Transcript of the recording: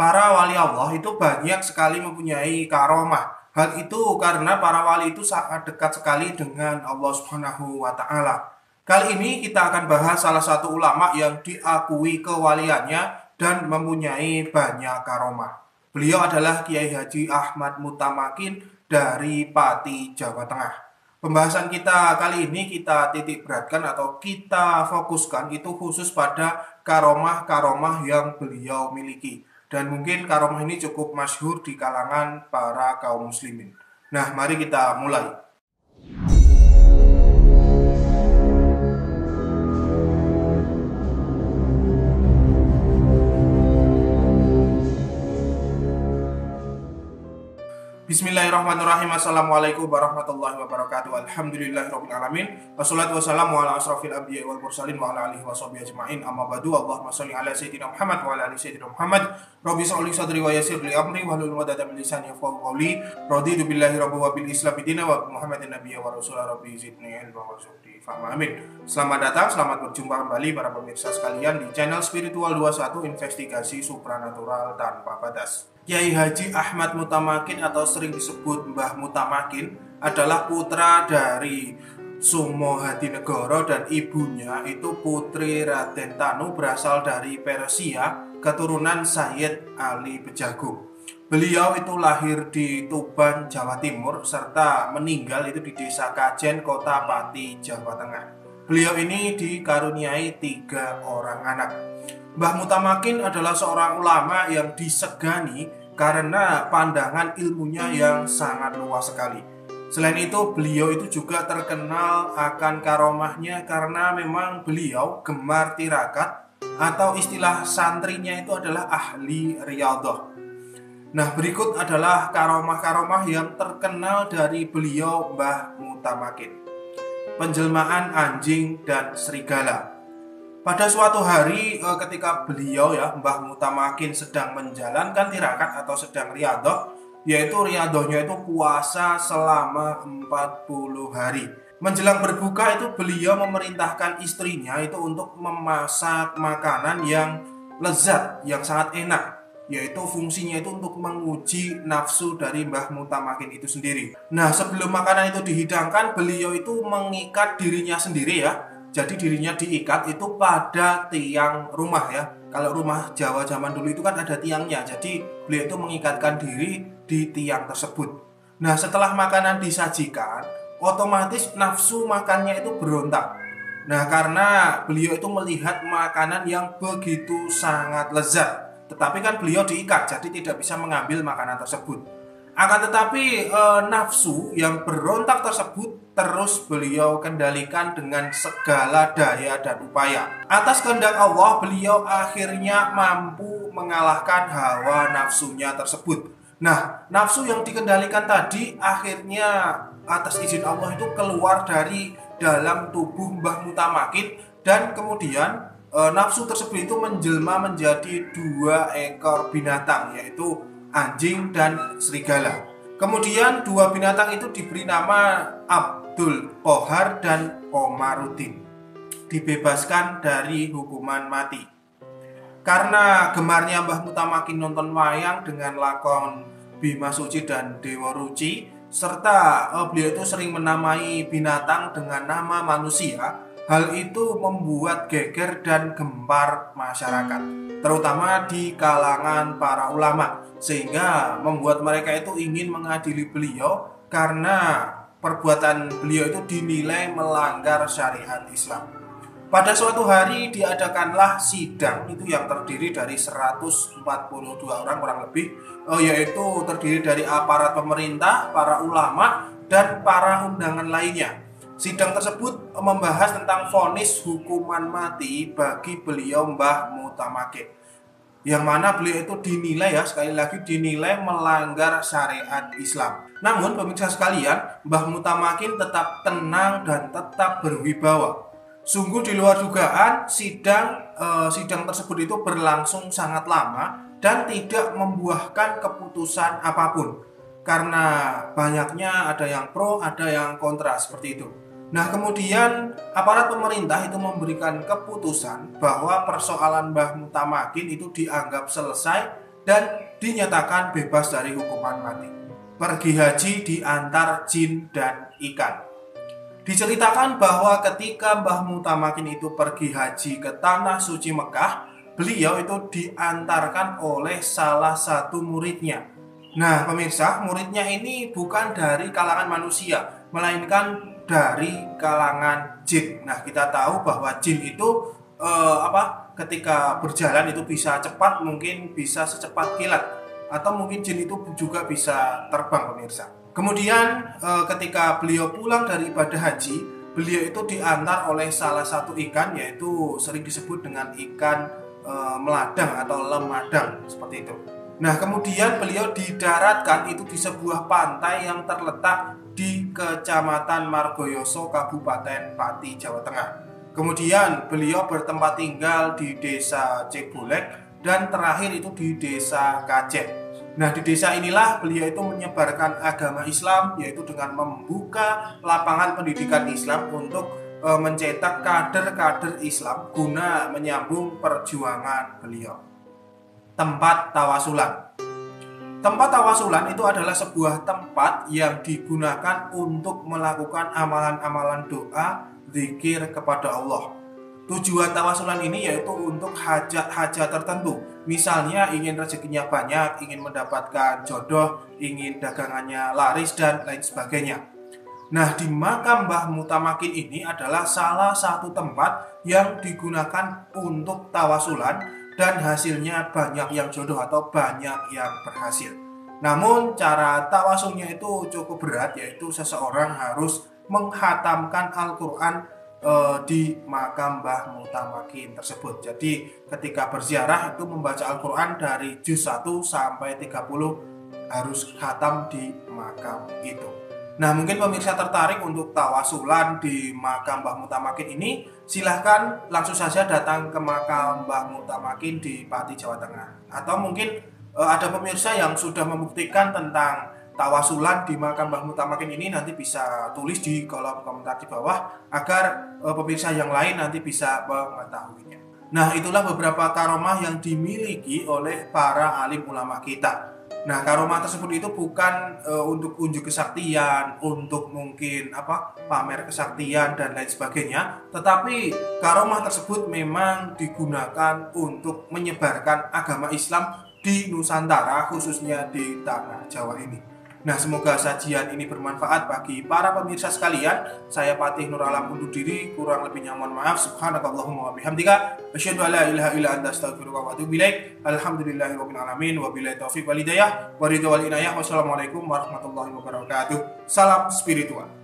Para wali Allah itu banyak sekali mempunyai karomah. Hal itu karena para wali itu sangat dekat sekali dengan Allah Subhanahu wa taala. Kali ini kita akan bahas salah satu ulama yang diakui kewaliannya dan mempunyai banyak karomah. Beliau adalah Kiai Haji Ahmad Mutamakin dari Pati, Jawa Tengah. Pembahasan kita kali ini kita titik beratkan atau kita fokuskan itu khusus pada karomah-karomah yang beliau miliki. Dan mungkin karomah ini cukup masyhur di kalangan para kaum muslimin. Nah, mari kita mulai. Bismillahirrahmanirrahim. Assalamualaikum warahmatullahi wabarakatuh. Alhamdulillahirrahmanirrahim. Wassalatu wassalamu ala asrafil anbiya wal mursalin wa ala alihi washabihi ajma'in. Amma ba'du. Allahumma shalli ala sayyidina Muhammad wa ala ali sayyidina Muhammad. Rabbi shrah li sadri wa yassir li amri wahlul 'uqdatam min lisani yafqahu qawli. Raditu billahi rabban wa bil islam dinan wa Muhammadin nabiyyan wa rasulan. Rabbi zidni ilman warzuqni fahma. Amin. Selamat datang, selamat berjumpa kembali para pemirsa sekalian di channel Spiritual 21 Investigasi Supranatural Tanpa Batas. Kiai Haji Ahmad Mutamakin atau sering disebut Mbah Mutamakin adalah putra dari Sumo Hadinegoro dan ibunya itu Putri Raden Tanu berasal dari Persia, keturunan Sayyid Ali Bejagung. Beliau itu lahir di Tuban, Jawa Timur serta meninggal itu di Desa Kajen, Kota Pati, Jawa Tengah. Beliau ini dikaruniai 3 orang anak. Mbah Mutamakin adalah seorang ulama yang disegani karena pandangan ilmunya yang sangat luas sekali. Selain itu, beliau itu juga terkenal akan karomahnya karena memang beliau gemar tirakat atau istilah santrinya itu adalah ahli riyadhah. Nah, berikut adalah karomah-karomah yang terkenal dari beliau Mbah Mutamakin. Penjelmaan anjing dan serigala. Pada suatu hari ketika beliau Mbah Mutamakin sedang menjalankan tirakat atau sedang riyadhah, yaitu riyadhahnya itu puasa selama 40 hari. Menjelang berbuka itu beliau memerintahkan istrinya itu untuk memasak makanan yang lezat, yang sangat enak, yaitu fungsinya itu untuk menguji nafsu dari Mbah Mutamakin itu sendiri. Nah, sebelum makanan itu dihidangkan, beliau itu mengikat dirinya sendiri ya. Jadi dirinya diikat itu pada tiang rumah ya. Kalau rumah Jawa zaman dulu itu kan ada tiangnya. Jadi beliau itu mengikatkan diri di tiang tersebut. Nah, setelah makanan disajikan, otomatis nafsu makannya itu berontak. Nah, karena beliau itu melihat makanan yang begitu sangat lezat. Tetapi kan beliau diikat, jadi tidak bisa mengambil makanan tersebut. Akan tetapi nafsu yang berontak tersebut terus beliau kendalikan dengan segala daya dan upaya. Atas kehendak Allah, beliau akhirnya mampu mengalahkan hawa nafsunya tersebut. Nah, nafsu yang dikendalikan tadi akhirnya atas izin Allah itu keluar dari dalam tubuh Mbah Mutamakin dan kemudian nafsu tersebut itu menjelma menjadi 2 ekor binatang, yaitu anjing dan serigala. Kemudian 2 binatang itu diberi nama Abdul Qahar dan Komarudin. Dibebaskan dari hukuman mati. Karena gemarnya Mbah Mutamakin nonton wayang dengan lakon Bima Suci dan Dewa Ruci, serta beliau itu sering menamai binatang dengan nama manusia. Hal itu membuat geger dan gempar masyarakat, terutama di kalangan para ulama, sehingga membuat mereka itu ingin mengadili beliau karena perbuatan beliau itu dinilai melanggar syariat Islam. Pada suatu hari diadakanlah sidang itu yang terdiri dari 142 orang kurang lebih, yaitu terdiri dari aparat pemerintah, para ulama, dan para undangan lainnya. Sidang tersebut membahas tentang vonis hukuman mati bagi beliau Mbah Mutamakin, yang mana beliau itu dinilai sekali lagi dinilai melanggar syariat Islam. Namun pemirsa sekalian, Mbah Mutamakin tetap tenang dan tetap berwibawa. Sungguh di luar dugaan, sidang tersebut itu berlangsung sangat lama dan tidak membuahkan keputusan apapun. Karena banyaknya ada yang pro, ada yang kontra seperti itu. Nah, kemudian aparat pemerintah itu memberikan keputusan bahwa persoalan Mbah Mutamakin itu dianggap selesai dan dinyatakan bebas dari hukuman mati. Pergi haji diantar jin dan ikan. Diceritakan bahwa ketika Mbah Mutamakin itu pergi haji ke tanah suci Mekah, beliau itu diantarkan oleh salah satu muridnya. Nah, pemirsa, muridnya ini bukan dari kalangan manusia, melainkan dari kalangan jin. Nah, kita tahu bahwa jin itu ketika berjalan itu bisa cepat, mungkin bisa secepat kilat, atau mungkin jin itu juga bisa terbang, pemirsa. Kemudian ketika beliau pulang dari ibadah haji, beliau itu diantar oleh salah satu ikan, yaitu sering disebut dengan ikan meladang atau lemadang, seperti itu. Nah, kemudian beliau didaratkan itu di sebuah pantai yang terletak di Kecamatan Margoyoso, Kabupaten Pati, Jawa Tengah. Kemudian beliau bertempat tinggal di Desa Cebulek dan terakhir itu di Desa Kajet. Nah, di desa inilah beliau itu menyebarkan agama Islam, yaitu dengan membuka lapangan pendidikan Islam untuk mencetak kader-kader Islam guna menyambung perjuangan beliau. Tempat tawasulan. Tempat tawasulan itu adalah sebuah tempat yang digunakan untuk melakukan amalan-amalan doa, zikir kepada Allah. Tujuan tawasulan ini yaitu untuk hajat-hajat tertentu. Misalnya ingin rezekinya banyak, ingin mendapatkan jodoh, ingin dagangannya laris, dan lain sebagainya. Nah, di makam Mbah Mutamakin ini adalah salah satu tempat yang digunakan untuk tawasulan dan hasilnya banyak yang jodoh atau banyak yang berhasil. Namun cara tawasulnya itu cukup berat, yaitu seseorang harus menghatamkan Al-Quran di makam Mbah Mutamakin tersebut. Jadi ketika berziarah itu membaca Al-Quran dari juz 1 sampai 30 harus khatam di makam itu. Nah, mungkin pemirsa tertarik untuk tawasulan di makam Mbah Mutamakin ini, silahkan langsung saja datang ke makam Mbah Mutamakin di Pati, Jawa Tengah. Atau mungkin ada pemirsa yang sudah membuktikan tentang tawasulan di makam Mbah Mutamakin ini, nanti bisa tulis di kolom komentar di bawah agar pemirsa yang lain nanti bisa mengetahuinya. Nah, itulah beberapa karomah yang dimiliki oleh para alim ulama kita. Nah, karomah tersebut itu bukan untuk unjuk kesaktian, untuk mungkin pamer kesaktian dan lain sebagainya, tetapi karomah tersebut memang digunakan untuk menyebarkan agama Islam di Nusantara, khususnya di tanah Jawa ini. Nah, semoga sajian ini bermanfaat bagi para pemirsa sekalian. Saya Patih Nur Alam undur diri, kurang lebihnya mohon maaf. Subhanakallahumma wa bihamdika, asyhadu an la ilaha illa anta, astaghfiruka wa atubu ilaik. Alhamdulillahirabbil alamin, wabillahi taufiq wal hidayah, wa ridha wal inayah. Wassalamualaikum warahmatullahi wabarakatuh. Salam spiritual.